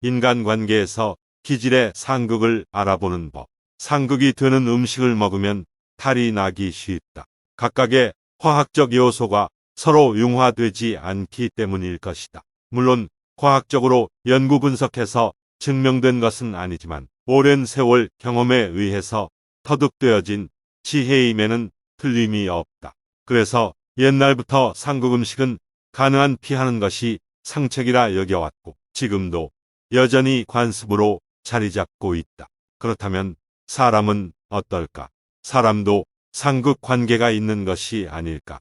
인간관계에서 기질의 상극을 알아보는 법. 상극이 드는 음식을 먹으면 탈이 나기 쉽다. 각각의 화학적 요소가 서로 융화되지 않기 때문일 것이다. 물론 과학적으로 연구 분석해서 증명된 것은 아니지만 오랜 세월 경험에 의해서 터득되어진 지혜임에는 틀림이 없다. 그래서 옛날부터 상극 음식은 가능한 피하는 것이 상책이라 여겨왔고 지금도 여전히 관습으로 자리 잡고 있다. 그렇다면 사람은 어떨까? 사람도 상극 관계가 있는 것이 아닐까?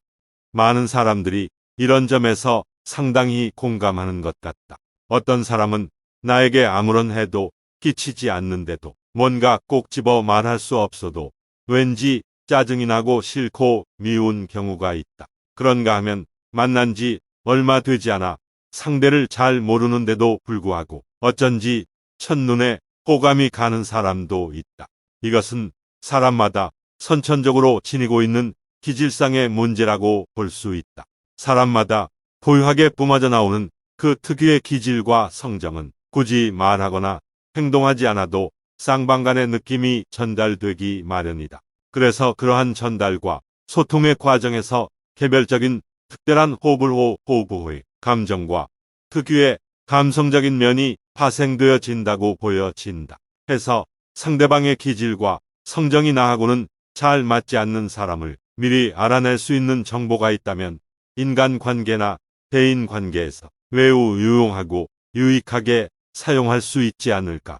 많은 사람들이 이런 점에서 상당히 공감하는 것 같다. 어떤 사람은 나에게 아무런 해도 끼치지 않는데도 뭔가 꼭 집어 말할 수 없어도 왠지 짜증이 나고 싫고 미운 경우가 있다. 그런가 하면 만난 지 얼마 되지 않아 상대를 잘 모르는데도 불구하고 어쩐지 첫눈에 호감이 가는 사람도 있다. 이것은 사람마다 선천적으로 지니고 있는 기질상의 문제라고 볼 수 있다. 사람마다 고유하게 뿜어져 나오는 그 특유의 기질과 성정은 굳이 말하거나 행동하지 않아도 쌍방간의 느낌이 전달되기 마련이다. 그래서 그러한 전달과 소통의 과정에서 개별적인 특별한 호불호의 감정과 특유의 감성적인 면이 파생되어진다고 보여진다. 해서 상대방의 기질과 성정이 나하고는 잘 맞지 않는 사람을 미리 알아낼 수 있는 정보가 있다면 인간관계나 대인관계에서 매우 유용하고 유익하게 사용할 수 있지 않을까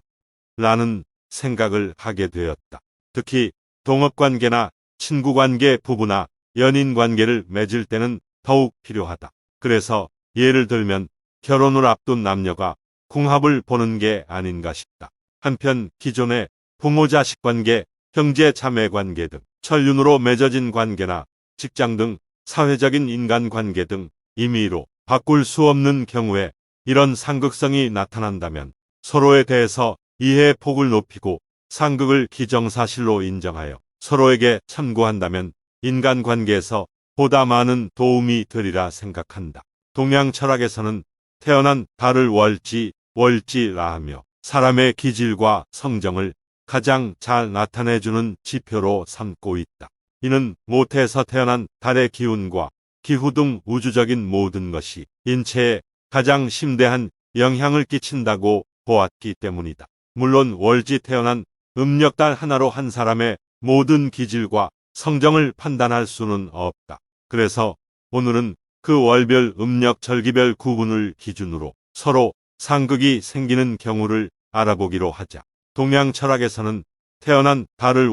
라는 생각을 하게 되었다. 특히 동업관계나 친구관계, 부부나 연인관계를 맺을 때는 더욱 필요하다. 그래서 예를 들면 결혼을 앞둔 남녀가 궁합을 보는 게 아닌가 싶다. 한편 기존의 부모-자식 관계, 형제-자매 관계 등 천륜으로 맺어진 관계나 직장 등 사회적인 인간관계 등 임의로 바꿀 수 없는 경우에 이런 상극성이 나타난다면 서로에 대해서 이해의 폭을 높이고 상극을 기정사실로 인정하여 서로에게 참고한다면 인간관계에서 보다 많은 도움이 되리라 생각한다. 동양 철학에서는 태어난 달을 월지라 하며 사람의 기질과 성정을 가장 잘 나타내주는 지표로 삼고 있다. 이는 모태에서 태어난 달의 기운과 기후 등 우주적인 모든 것이 인체에 가장 심대한 영향을 끼친다고 보았기 때문이다. 물론 월지 태어난 음력달 하나로 한 사람의 모든 기질과 성정을 판단할 수는 없다. 그래서 오늘은 그 월별 음력 절기별 구분을 기준으로 서로 상극이 생기는 경우를 알아보기로 하자. 동양 철학에서는 태어난 달을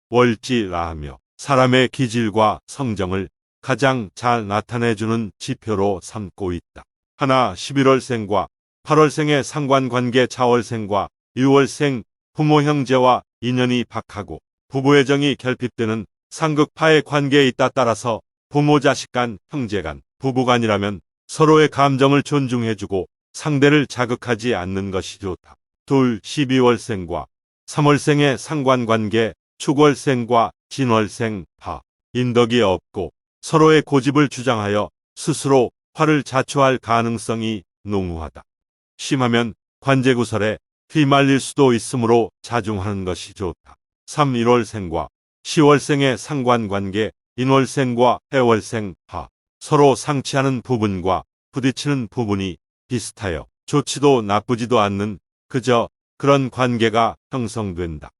월지라 하며 사람의 기질과 성정을 가장 잘 나타내주는 지표로 삼고 있다. 하나 11월생과 8월생의 상관관계, 자월생과 6월생 부모 형제와 인연이 박하고 부부의 정이 결핍되는 상극파의 관계에 있다. 따라서 부모 자식 간, 형제 간, 부부 간이라면 서로의 감정을 존중해주고 상대를 자극하지 않는 것이 좋다. 둘 12월생과 3월생의 상관관계, 축월생과 진월생 파 인덕이 없고 서로의 고집을 주장하여 스스로 화를 자초할 가능성이 농후하다. 심하면 관제구설에 휘말릴 수도 있으므로 자중하는 것이 좋다. 3. 1월생과 10월생의 상관관계, 인월생과 해월생 파 서로 상치하는 부분과 부딪히는 부분이 비슷하여 좋지도 나쁘지도 않는 그저 그런 관계가 형성된다.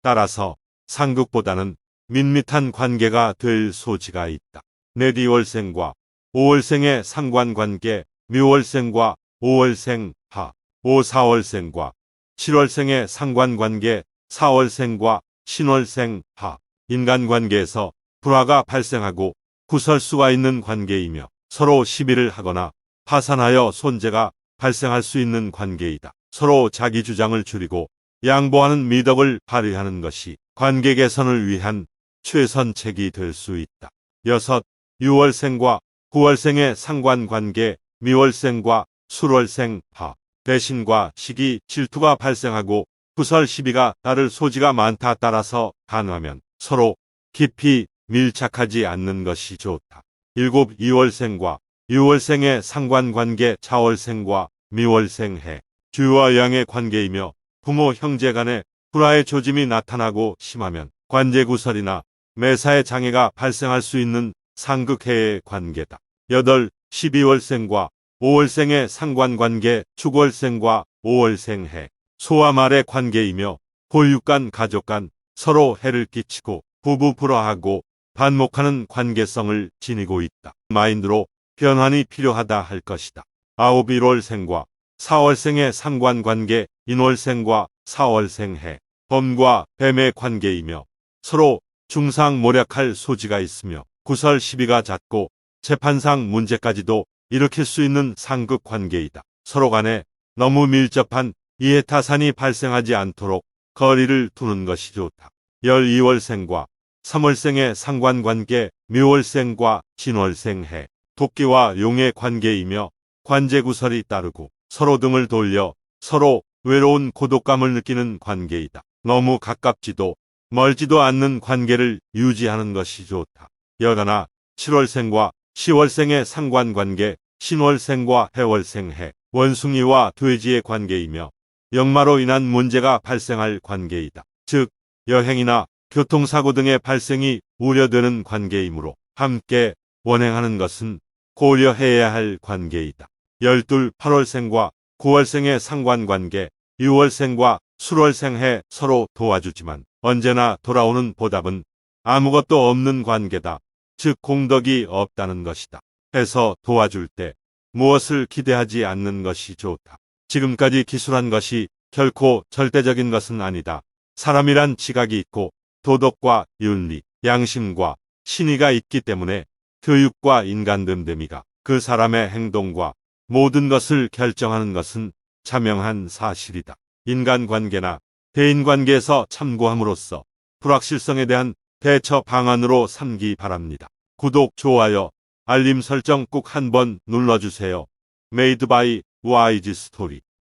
따라서 상극보다는 밋밋한 관계가 될 소지가 있다. 넷 2월생과 5월생의 상관관계, 묘월생과 5월생 파 5. 4월생과 7월생의 상관관계, 4월생과 신월생 파 인간관계에서 불화가 발생하고 구설수가 있는 관계이며 서로 시비를 하거나 파산하여 손재가 발생할 수 있는 관계이다. 서로 자기 주장을 줄이고 양보하는 미덕을 발휘하는 것이 관계 개선을 위한 최선책이 될 수 있다. 6. 6월생과 9월생의 상관관계, 미월생과 술월생 파 배신과 시기, 질투가 발생하고 구설 시비가 따를 소지가 많다. 따라서 가능하면 서로 깊이 밀착하지 않는 것이 좋다. 7. 2월생과 6월생의 상관관계, 자월생과 미월생 해 주와 양의 관계이며 부모 형제 간의 불화의 조짐이 나타나고 심하면 관제구설이나 매사의 장애가 발생할 수 있는 상극해의 관계다. 8. 12월생과 5월생의 상관관계. 축월생과 5월생해 소와 말의 관계이며 보육 간 가족 간 서로 해를 끼치고 부부 불화하고 반목하는 관계성을 지니고 있다. 마인드로 변환이 필요하다 할 것이다. 9. 1월생과 4월생의 상관관계. 인월생과 4월생해 범과 뱀의 관계이며 서로 중상모략할 소지가 있으며 구설 시비가 잦고 재판상 문제까지도 일으킬 수 있는 상극 관계이다. 서로 간에 너무 밀접한 이해타산이 발생하지 않도록 거리를 두는 것이 좋다. 12월생과 3월생의 상관관계. 묘월생과 진월생해 토끼와 용의 관계이며 관제구설이 따르고 서로 등을 돌려 서로 외로운 고독감을 느끼는 관계이다. 너무 가깝지도 멀지도 않는 관계를 유지하는 것이 좋다. 11. 7월생과 10월생의 상관관계. 신월생과 해월생해 원숭이와 돼지의 관계이며 역마로 인한 문제가 발생할 관계이다. 즉 여행이나 교통사고 등의 발생이 우려되는 관계이므로 함께 원행하는 것은 고려해야 할 관계이다. 12. 8월생과 9월생의 상관관계. 6월생과 술월생해 서로 도와주지만 언제나 돌아오는 보답은 아무것도 없는 관계다. 즉 공덕이 없다는 것이다. 해서 도와줄 때 무엇을 기대하지 않는 것이 좋다. 지금까지 기술한 것이 결코 절대적인 것은 아니다. 사람이란 지각이 있고 도덕과 윤리, 양심과 신의가 있기 때문에 교육과 인간 됨됨이가 그 사람의 행동과 모든 것을 결정하는 것은 자명한 사실이다. 인간관계나 대인관계에서 참고함으로써 불확실성에 대한 대처 방안으로 삼기 바랍니다. 구독, 좋아요, 알림 설정 꼭 한번 눌러주세요. Made by Wise Story